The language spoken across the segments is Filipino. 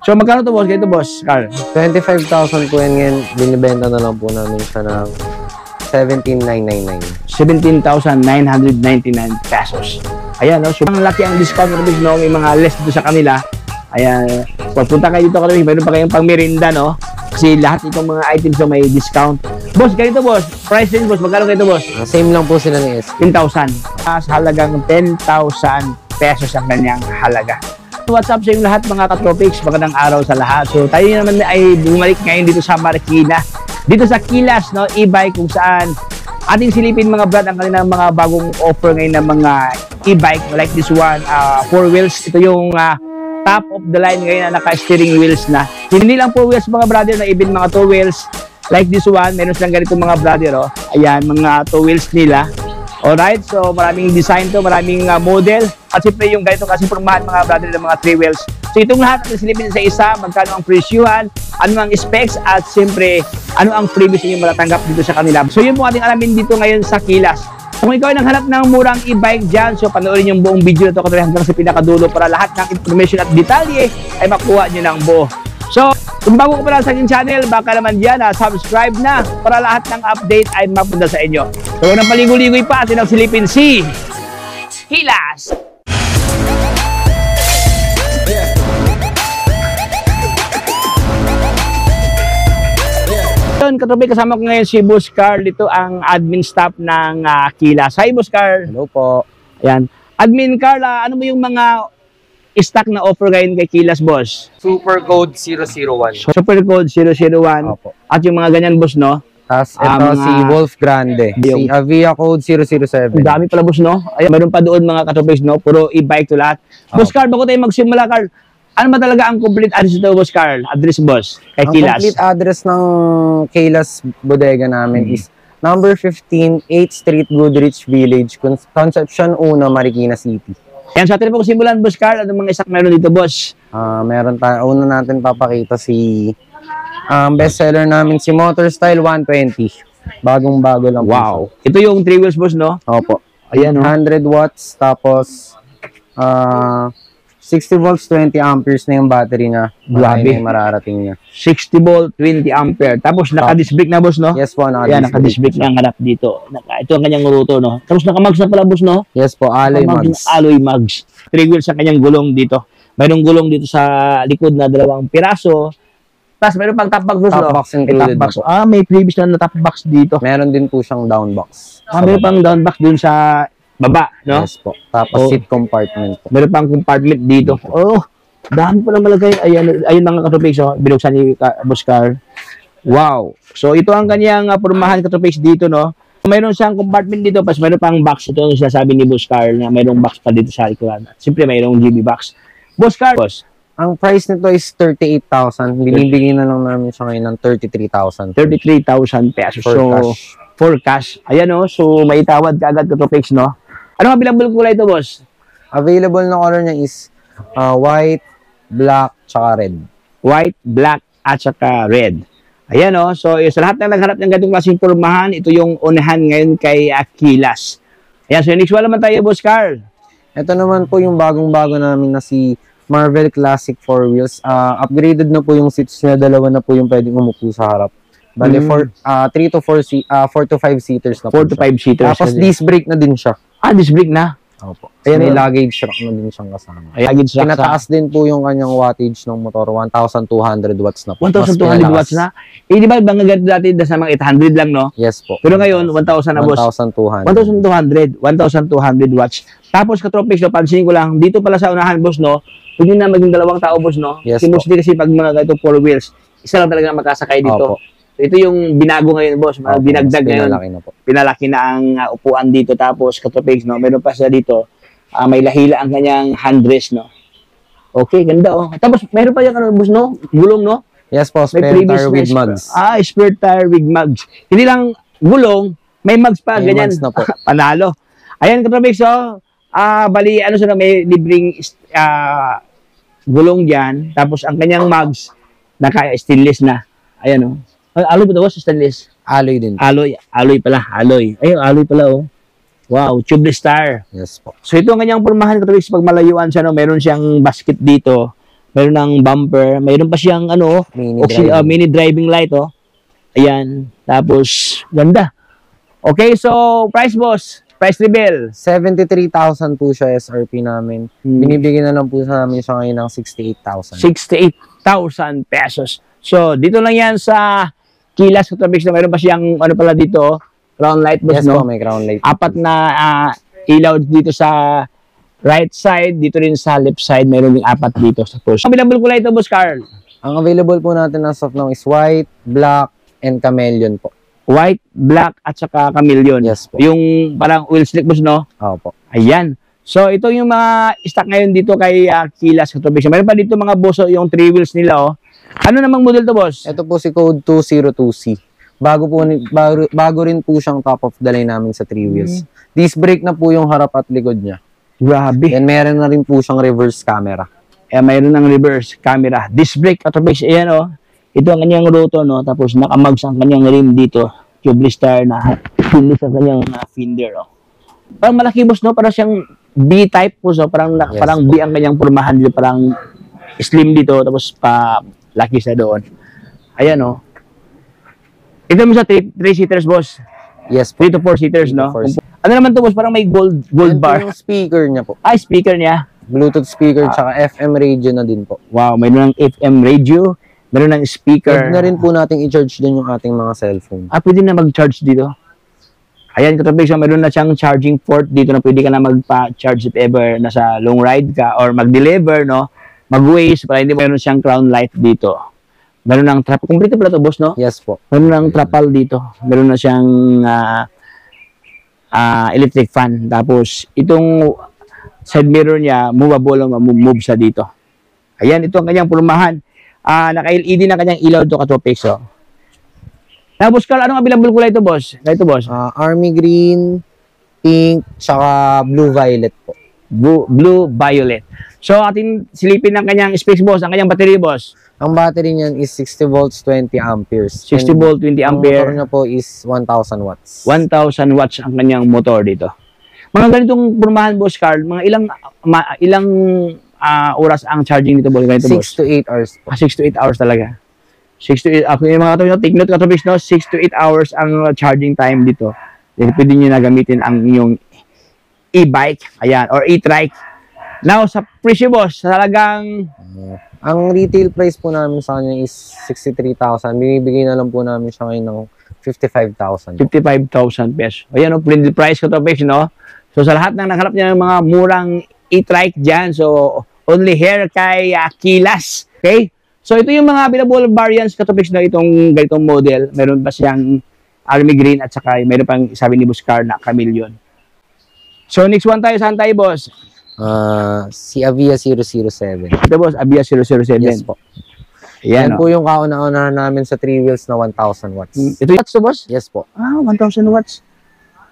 So, magkano to boss? Ganito boss, Carl? 25,000 po yan ngayon. Binibenta na lang po namin siya ng 17,999. 17,999 pesos. Ayan, no? So, ang laki ang discount katropix, no? May mga less dito sa kanila. Ayan. Pagpunta kayo dito katropix, mayroon pa kayong pang merinda, no? Kasi lahat itong mga items so may discount. Boss, ganito boss. Price range boss. Magkano ganito boss? Same lang po sila ng SP. 10,000. Sa halagang 10,000 pesos ang kanyang halaga. What's up sa yung lahat mga katropics, magandang araw sa lahat. So tayo naman ay bumalik ngayon dito sa Marikina, dito sa Kilas, no, e-bike, kung saan ating silipin mga brad ang kanilang mga bagong offer ngayon ng mga e-bike like this one, 4 wheels. Ito yung top of the line ngayon na naka-steering wheels na. Hindi lang 4 wheels mga brother, na even mga 2 wheels like this one. Meron silang ganito mga brother, oh. Ayan, mga 2 wheels nila. Alright, so maraming design to, maraming model. At siyempre yung ganito kasi formahan mga brother ng mga 3 wheels. So itong lahat ang silipin sa isa, magkano ang presyuhan, ano ang specs, at siyempre ano ang previous niyo matatanggap dito sa kanila. So yun po ating alamin dito ngayon sa Kilas. Kung ikaw ay naghanap ng murang e-bike dyan, so panoorin yung buong video na ito hanggang sa pinakadulo para lahat ng information at detalye ay makuha nyo ng buo. So, kung bago ka pa lang sa aking channel, baka naman dyan subscribe na para lahat ng update ay mapunta sa inyo. So, huwag nang paligoy-ligoy pa, atin ang silipin si Kilas! Katropi, kasama ko ngayon si Boss Carl. Dito ang admin staff ng Kilas. Hi, Boss Carl. Hello po. Ayan. Admin Carl, ano mo yung mga stock na offer ngayon kay Kilas, boss? Super Code 001. Super Code 001. Opo. At yung mga ganyan, boss, no? Tapos ito si Wolf Grande. Si Avia Code 007. Ang dami pala, boss, no? Ayan, mayroon pa doon mga katropix, no? Puro e-bike to lahat. Boss Carl, bago tayo magsimula, Carl, ano ba talaga ang complete address ito, Boss Carl? Address, boss, kay Kilas. Ang complete address ng Kilas bodega namin is number 15, 8th Street, Goodrich Village, Concepcion 1, Marikina City. Yan, sa atin po simulan, Boss Carl, ano mga stock meron dito, boss? Meron tayo, una natin papakita si bestseller namin, si Motorstyle 120. Bagong-bago lang. Wow. Ito yung 3 wheels, boss, no? Opo. Ayan, no? 100 watts, tapos 60 volts, 20 amperes na yung battery niya. Grabe. Yung mararating niya. 60 volt, 20 ampere. Tapos naka-disc brake na, boss, no? Yes po, Ayan, naka-disc brake na ang harap dito. Ito ang kanyang rotor, no? Tapos naka-mags na pala, boss, no? Yes po, alloy mags. Alloy mags. 3 wheels ang kanyang gulong dito. Mayroong gulong dito sa likod na 2 piraso. Tapos mayroon pang top box, boss, no? Top box included. Top box. May previous na top box dito. Meron din po siyang down box. Mayroon pang down box dun sa baba, no? Yes po. Tapos seat compartment po. Meron pang compartment dito. Oh, dami pala malagay. Ayun mga katropix, oh, binuksan ni Boss Carl. Wow. So ito ang kanyang pormahan katropix dito, no? Mayroon siyang compartment dito, pas mayroon pang box. Ito ang sinasabi ni Boss Carl na mayroong box pa dito sa likuran. Siyempre mayroong GB box. Boss Carl, boss. Ang price nito is 38,000. Binibigyan na lang namin siya ngayon ng 33,000. 33,000 pesos. For cash. For cash. Ayan, no? So may tawad ka agad katropix, no? Ano available kulay ito, boss? Available na color niya is white, black, tsaka red. White, black, at saka red. Ayan, o. So, sa lahat ng nagharap ng ganitong klaseng pormahan, ito yung unahan ngayon kay Kilas. Ayan, so next one naman tayo, Boss Carl. Ito naman po yung bagong-bago namin na si Marvel Classic 4 wheels. Upgraded na po yung seats niya. 2 na po yung pwedeng umupo sa harap. Bale, 3 to 5 seaters na po 4 to 5 seaters. Tapos disc brake na din siya. Disc brake na? Opo. Ayan, may luggage rack na din siyang kasama. Luggage rack. Pinataas din po yung kanyang wattage ng motor. 1,200 watts na po. 1,200 watts na? Eh, di ba bang ganito dati sa mga 800 lang, no? Yes po. Pero ngayon, 1,000 na, boss. 1,200. 1,200 watts. Tapos, katropix, no, pansinin ko lang, dito pala sa unahan, boss, no? Pwede na maging 2 tao, boss, no? Yes si mostly kasi pag mga ganito 4 wheels, isa lang talaga makasakay dito. Opo. So, ito yung binago ngayon, boss. Binagdag ngayon. Pinalaki na po. Pinalaki na ang upuan dito. Tapos, katropix, no? Meron pa siya dito. May lahila ang kanyang handrest, no? Okay, ganda, oh. Tapos, meron pa yung, boss, no? Gulong, no? Yes po, spare tire with mugs. Spare tire with mugs. Hindi lang gulong, may mugs pa, May ganyan. mugs na po. Panalo. Ayan, katropix, oh. Bali, ano siya, may libreng gulong dyan. Tapos, ang kanyang mugs, naka-stainless na. Ayan, oh. Alloy ba ito, boss? Stainless? Alloy din. Alloy pala. Alloy. Ayun, alloy pala, oh. Wow, tubeless tire. Yes po. So ito ang kanyang pormahan, katropix, pag malayuan siya, no, meron siyang basket dito Meron ng bumper. Mayroon pa siyang ano, mini driving light, oh. Ayan. Tapos, ganda. Okay, so, price boss. Price reveal. 73,000 po siya SRP namin. Binibigyan na lang po sa namin siya ngayon ng 68,000. 68,000 pesos. So, dito lang yan sa Kilas Autobix na mayroon pa siyang, ano pala dito, crown light boss, Yes no? po, may crown light. Apat na ilaw dito sa right side, dito rin sa left side, mayroon ding apat dito sa push. Available ko lang ito, boss Carl. Ang available po natin as of now is white, black, and chameleon po. White, black, at saka chameleon. Yes po. Yung parang wheel slick boss, no? Opo. Ayan. So, ito yung mga stock ngayon dito kay Kilas Autobix. Mayroon pa dito mga boss, yung 3 wheels nila, oh. Ano namang model to, boss? Ito po si Code 202C. Bago rin po siyang top of the line namin sa 3 wheels. Disc brake na po yung harap at likod niya. Grabe. And meron na rin po siyang reverse camera. Mayroon ng reverse camera. Disc brake, Autobix. Ayan, oh. Ito ang kanyang roto, no? Tapos nakamags ang kanyang rim dito. Tubeless tire na finish ang kanyang fender, oh. Parang malaki, boss, no? Parang siyang B-type po, so parang, Yes, parang B ang kanyang pormahan dito. Parang slim dito, tapos pa laki sa doon. Ayan, oh. Ito mo sa 3-seaters, boss. Yes po. 3 to 4 seaters, no? 3 to 4. Ano naman to, boss? Parang may gold Yan po bar. yung speaker niya po. Ay, speaker niya. Bluetooth speaker tsaka FM radio na din po. Wow, mayroon ng FM radio, mayroon ng speaker. Pwede na rin po nating i-charge din yung ating mga cellphone. Pwede na mag-charge dito. Ayan, Autobix, so mayroon na siyang charging port dito na pwede ka na magpa-charge if ever nasa long ride ka or mag-deliver, no? Mag-waste, para hindi mayroon siyang crown light dito. Meron ng trapal. Complete pala ito, boss, no? Yes po. Meron ng trapal dito. Meron na siyang electric fan. Tapos, itong side mirror niya, movable, move sa dito. Ayan, ito ang kanyang pulmahan. Naka-LED na kanyang ilaw ito, Autobix, oh. Tapos, Carl, anong available kulay ito, boss? Ito, boss. Army green, pink, tsaka blue-violet po. Blue-violet. So, atin silipin ng kanyang specs, boss. Ang kanyang battery, boss. Ang battery niyan is 60 volts, 20 amperes. 60 volt, 20 Ang ampere. motor niya po is 1,000 watts. 1,000 watts ang kanyang motor dito. Mga ganitong pormahan, boss Carl, mga ilang oras ang charging nito, boss? Ganito, 6 boss? to 8 hours po. 6 to 8 hours talaga. 6 to 8, yung mga ito, take note, Autobix, no? 6 to 8 hours ang charging time dito. Then, pwede nyo na gamitin ang inyong e-bike, ayan, or e-trike. Now, sa presyo, boss, talagang Ang retail price po namin sa kanya is 63,000. Binibigay na lang po namin siya ngayon ng 55,000. 55,000 pesos. Ayan, no? Brindle price ko, Autobix, no? So, sa lahat ng naghanap niya ng mga murang e-trike dyan, so, only here kay Kilas. Okay? So, ito yung mga available variants, Autobix, no? Itong ganitong model. Meron pa siyang army green at saka meron pang sabi ni Boss Carl na chameleon. So, next one tayo. Saan tayo, boss? Si Avia 007. Ito, boss, Avia 007. Yes po. Ayan, Yan po yung kauna-unahan namin sa 3 wheels na 1,000 watts. Ito yung watts to, boss? Yes po. 1,000 watts.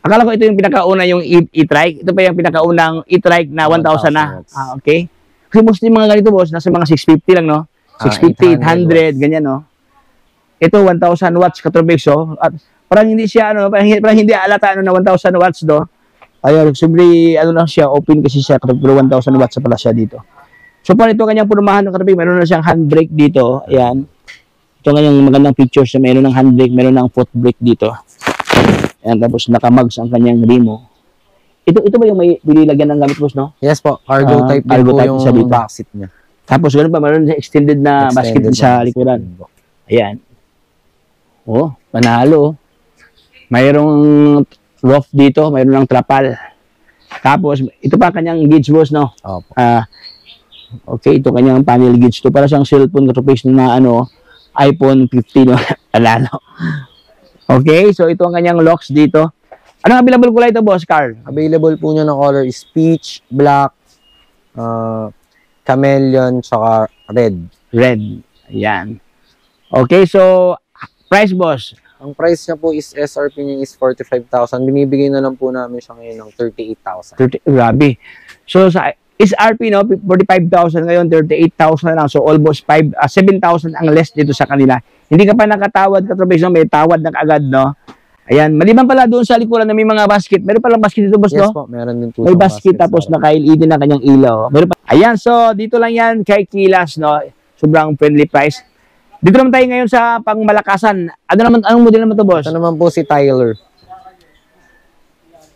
Akala ko ito yung pinakauna yung e-trike. Ito pa yung pinakaunang e-trike na 1,000 na. watts. Okay. Kasi mostly mga ganito, boss, nasa mga 650 lang, no? 650, 800, ganyan, no? Ito, 1,000 watts, Autobix, oh. At parang hindi siya, parang hindi alata, na 1,000 watts, do. Ayun, simple, lang siya, open kasi siya, pero 1,000 watts pala siya dito. So, para ito kanyang purumahan ng Autobix, meron na siyang handbrake dito, ayan. Ito kanyang magandang features, meron ng handbrake, meron ng foot brake dito. Ayan, tapos nakamags ang kanyang remo. Ito ba yung may bililagyan ng gamit, boss, no? Yes po. Cargo type din cargo po type yung siya dito. backseat niya. Tapos, ganoon pa, meron extended na basket din sa likuran. Ayan. Oh, panalo. Mayroong roof dito, mayroon ng trapal. Tapos, ito pa kanyang gauge, boss, no? Opo. Okay, ito kanyang panel gauge. Ito para siyang cellphone Autobix na iPhone 15, no? Alano. Okay, so ito ang kanyang locks dito. Anong available kulay ito, boss Carl? Available po niya na color is peach, black, chameleon, tsaka red. Red. Ayan. Okay, so price, boss? Ang price niya po is SRP niya is 45,000. Binibigay na lang po namin siya ngayon ng 38,000. Grabe. So sa SRP, no, 45,000 ngayon, 38,000 na lang. So almost 7,000 ang less dito sa kanila. Hindi ka pa nakatawad, Autobix, no? May tawad na kaagad, no? Ayan, maliban pala doon sa likuran na may mga basket. Meron palang basket dito, boss, Yes no? po, meron din po May siyang basket tapos sa harap. naka-LED na kanyang ilaw. Meron pa. Ayan, so dito lang yan kay Kilas, no? Sobrang friendly price. Dito naman tayo ngayon sa pangmalakasan. Anong model naman to, boss? Ito naman po si Tyler.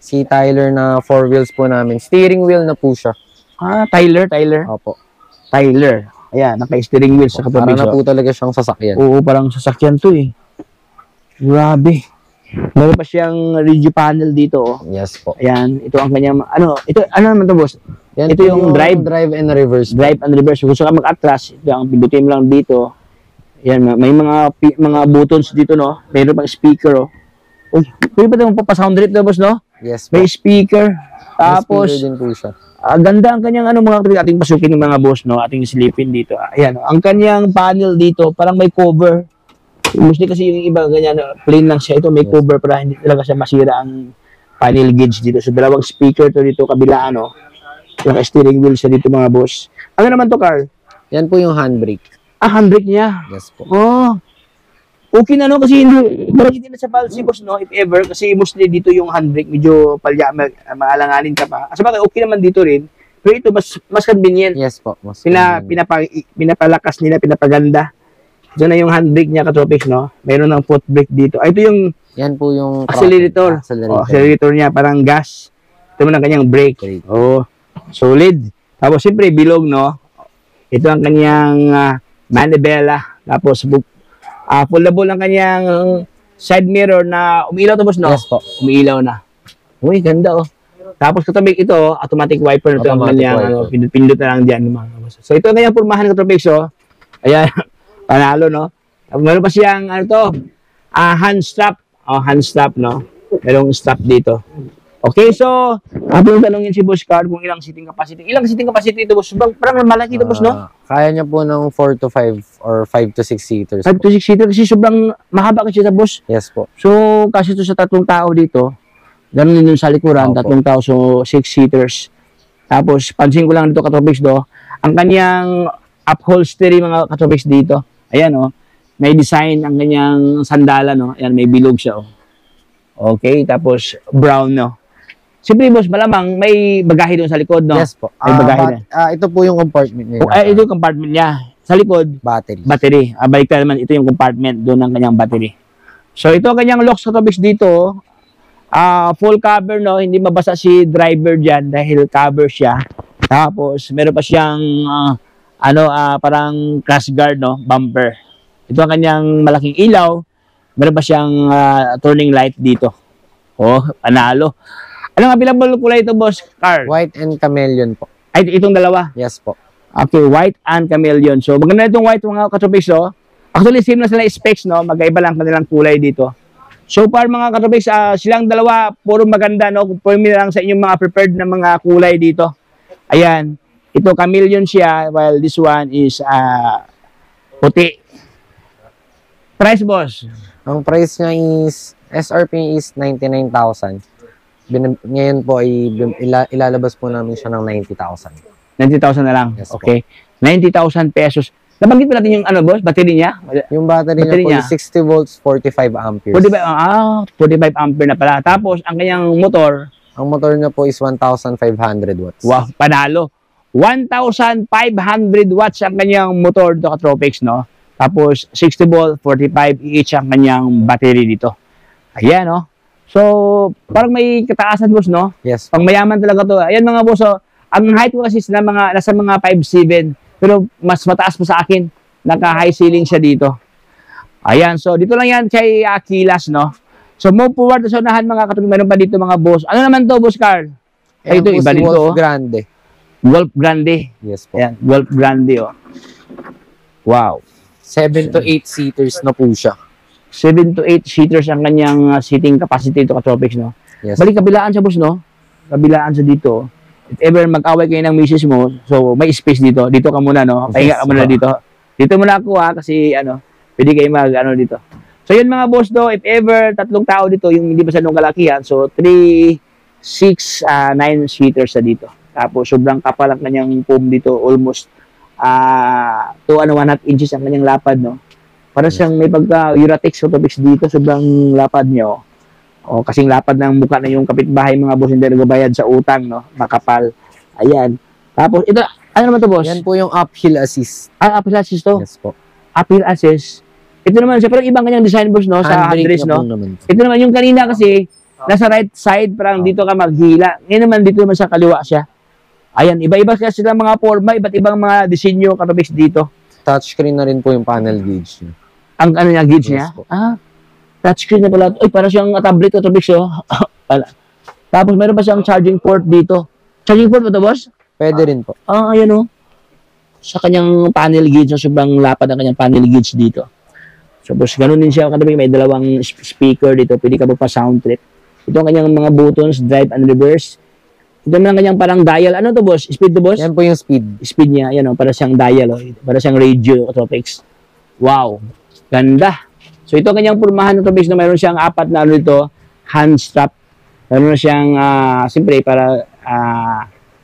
Si Tyler na 4 wheels po namin. Steering wheel na po siya. Ah, Tyler. Opo. Tyler. Ayan, naka-steering wheel sa Para katubig. na po talaga siyang sasakyan. Oo, parang sasakyan to eh. Grabe. Meron pa siyang radio panel dito, oh. Yes po. Ayan, ito ang kanyang, ano naman to, boss? Yan Ito po yung drive. drive and reverse. Drive and reverse. Kung gusto ka mag-atras, ito ang pindutin mo lang dito. Ayan, may mga buttons dito, no? Mayroon pang speaker, oh. Uy, pwede ba ito magpapasound trip na, boss, no? Yes po. May speaker. May Tapos, speaker din po siya. ganda ang kanyang mga kapatid, ating pasukin ng mga boss, no? Ating silipin dito. Ayan, ang kanyang panel dito, parang may cover. Mostly kasi yung iba ganyan, plain lang siya. Ito may cover para hindi talaga siya masira ang panel gauge dito. So, dalawang speaker to dito, kabila, ano? Naka-steering wheel siya dito, mga boss. Ano naman to, Carl? Yan po yung handbrake. Handbrake niya. Yes po. Oh. Okay na, no? Kasi hindi na sa palsi, boss, no? If ever, kasi mostly dito yung handbrake, medyo maalanganin ka pa. Asa ba, okay naman dito rin. Pero ito, mas convenient. Yes po. Mas Pinapalakas nila, pinapaganda. Ito na yung handbrake niya, katropics, no? Mayroon ng foot brake dito. Ito yung yan po yung accelerator. Accelerator niya, parang gas. Ito mo ng kanyang brake. Oh, solid. Tapos, siyempre, bilog, no? Ito ang kanyang manivela. Tapos, foldable ang kanyang side mirror na umiilaw to, boss, no? Yes po. Umiilaw na. Uy, ganda, oh. Tapos, katropics, ito, automatic wiper. Ito ang kanyang, pindot na lang dyan, mga boss. So, ito ang kanyang purmahan, katropics, oh. Ayan. Panalo, no? Meron pa siyang, hand strap. Hand strap, no? Merong strap dito. Okay, so, abang tanongin si Boss Carl kung ilang seating capacity. Ilang seating capacity ito, boss? Parang malaki ito, boss, no? Kaya niya po ng 4 to 5 or 5 to 6 seaters. 5 to 6 seater kasi sobrang mahaba kasi ito, boss. Yes po. So, kasi ito sa tatlong tao dito, ganun din yung sa likuran, tatlong tao, so 6 seaters. Tapos, pansin ko lang dito, katropics, do, ang kanyang upholstery, mga katropics dito. Ayan, oh. May design ang kanyang sandala, no? Ayan, may bilog siya, oh. Okay, tapos brown, no? Siyempre, boss, malamang may bagahe doon sa likod, no? Yes po. May bagahe na. Ito po yung compartment niya. Ito yung compartment niya. Sa likod, battery. Balik ka naman, ito yung compartment doon ng kanyang battery. So, ito ang kanyang locks katropics dito. Full cover, no? Hindi mabasa si driver dyan dahil cover siya. Tapos, meron pa siyang parang crash guard, no? Bumper. Ito ang kanyang malaking ilaw. Meron pa siyang turning light dito. Oh, panalo. Anong available kulay ito, boss Carl? White and chameleon po. Ay, itong dalawa. Yes po. Okay, white and chameleon. So, maganda itong white, mga katropics, oh. Actually, same na sila specs, no? Magkaiba lang kanilang kulay dito. So far, mga katropics, silang dalawa, puro maganda, no? Pumili lang sa inyong mga prepared na mga kulay dito. Ayan. Ito, chameleon siya, while this one is puti. Price, boss? Ang price niya is, SRP is 99,000. Ngayon po, ilalabas po namin siya ng 90,000. 90,000 na lang. Yes, okay. 90,000 pesos. Nabanggit pa natin yung battery niya? Yung battery niya po, 60 volts, 45 amperes. 45 ampere na pala. Tapos, ang kanyang motor? Ang motor niya po is 1,500 watts. Wow, panalo. 1,500 watts ang kanyang motor, dito katropics, no? Tapos, 60 volt, 45 each ang kanyang battery dito. Ayan, no? So, parang may kataasan, boss, no? Yes. Pang mayaman talaga to. Ayan, mga boss, oh. Ang height ko kasi nasa mga 5'7", pero mas mataas pa sa akin. Naka-high ceiling siya dito. Ayan, so dito lang yan kay Kilas, no? So, move forward sa unahan, mga katulad. Meron pa dito, mga boss. Ano naman to, Boss Carl? Ay, ito, iba dito, Wolf Grande. Wolf Grande. Yes po. Ayan, Wolf Grande, oh. Wow. 7 to 8 seaters na po siya. 7 to 8 seaters ang kanyang seating capacity to katropics, no? Yes. Balik, kabilaan siya, boss, no? Kabilaan siya dito. If ever mag-away kayo ng misis mo, so may space dito. Dito ka muna, no? Pahinga ka muna dito. Dito muna ako, kasi, pwede kayo dito. So, yun, mga boss, do, if ever, tatlong tao dito, yung hindi ba sa nung kalakihan, so 3, 6, 9 seaters sa dito. Tapos, sobrang kapal ang kanyang foam dito, almost 2.5 inches ang kanyang lapad, no? Para siyang may pagka-Uratex Autobix dito, sobrang lapad niyo. O, kasing lapad ng mukha na yung kapitbahay mga boss, hindi nagbabayad sa utang, no? Makapal. Ayan. Tapos, ito, ano naman to, boss? Yan po yung uphill assist. Uphill assist to. Yes po. Uphill assist. Ito naman siya, parang ibang kanyang design, boss, no? Sa Handbrake handrest, na no? po naman. Ito naman, yung kanina kasi, nasa right side, parang dito ka maghila. Ngayon naman, dito naman sa kaliwa siya. Ayan, iba-iba kasi silang mga forma, iba't ibang mga disenyo, katopics dito. Touchscreen na rin po yung panel gauge niya. Ang ano niya, gauge Yes niya? po. Touchscreen na pala. Uy, para siyang tablet, katopics, oh. Tapos, meron pa siyang charging port dito. Charging port ba ito, boss? Pwede rin po. Ayan, oh. Sa kanyang panel gauge, sobrang lapad ang kanyang panel gauge dito. So, boss, ganun din siya. Katabi, may dalawang speaker dito. Pwede ka pa-sound trip. Ito ang kanyang mga buttons, drive and reverse. Ito naman ang kanyang parang dial. Ano to, boss? Speed to, boss? Yan po yung speed. Speed niya. Yan, oh, para siyang dial. Oh. Para siyang radio, topics. Wow. Ganda. So, ito ang kanyang purmahan ng topics na mayroon siyang apat na ano ito, hand strap. Mayroon na siyang, siyempre, para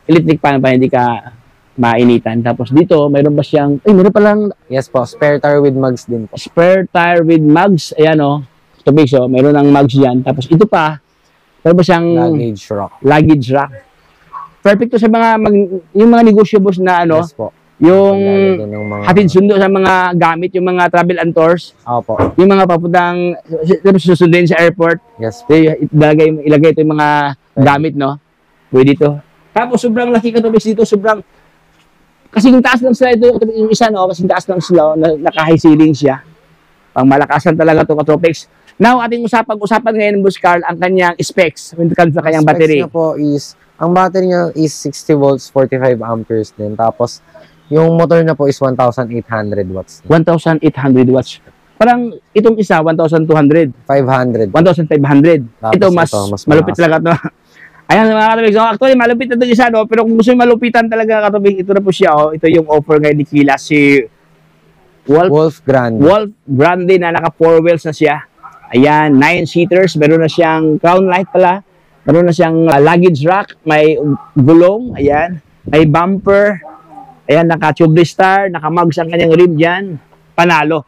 electric pan pa hindi ka mainitan. Tapos dito, mayroon ba siyang, mayroon palang Yes po. Spare tire with mugs din po. spare tire with mugs. Ayan, oh. Topics, oh. Mayroon ng mugs yan. Tapos ito pa, mayroon ba siyang Luggage rack. luggage rack. Perfect to sa mga, yung mga negotiables na, ano, Yes po. yung Maglalagay ng mga... hatid sundo sa mga gamit, yung mga travel and tours, Opo. yung mga papuntang susundin sa airport, Yes po. ilagay ito yung mga gamit, no? Pwede ito. Tapos sobrang laki katopics dito, sobrang kasing taas lang sila ito, yung isa, no? Kasing taas lang sila, naka-high ceiling siya. Pang malakasan talaga ito katopics. Now, ating usapan ngayon, Boss Carl, ang kanyang specs when it comes sa kanyang battery. Specs niya po is, ang battery niya is 60 volts, 45 amperes din. Tapos, yung motor niya po is 1,800 watts. 1,800 watts. Parang itong isa, 1,200. 500. 1,500. Tapos Ito, mas malupit malakas. talaga ito. Ayan mga katubig. So, actually, malupit na ito isa, no? Pero kung gusto yung malupitan talaga, katubig, ito na po siya, oh. Ito yung offer ngayon ni Kila, si Wolf Grand. Wolf Grande na naka 4 wheels na siya. Ayan, 9 seaters. Meron na siyang crown light pala. Meron na siyang luggage rack. May gulong. Ayan. May bumper. Ayan, naka-tube star. Naka-mugs ang kanyang rim dyan. Panalo.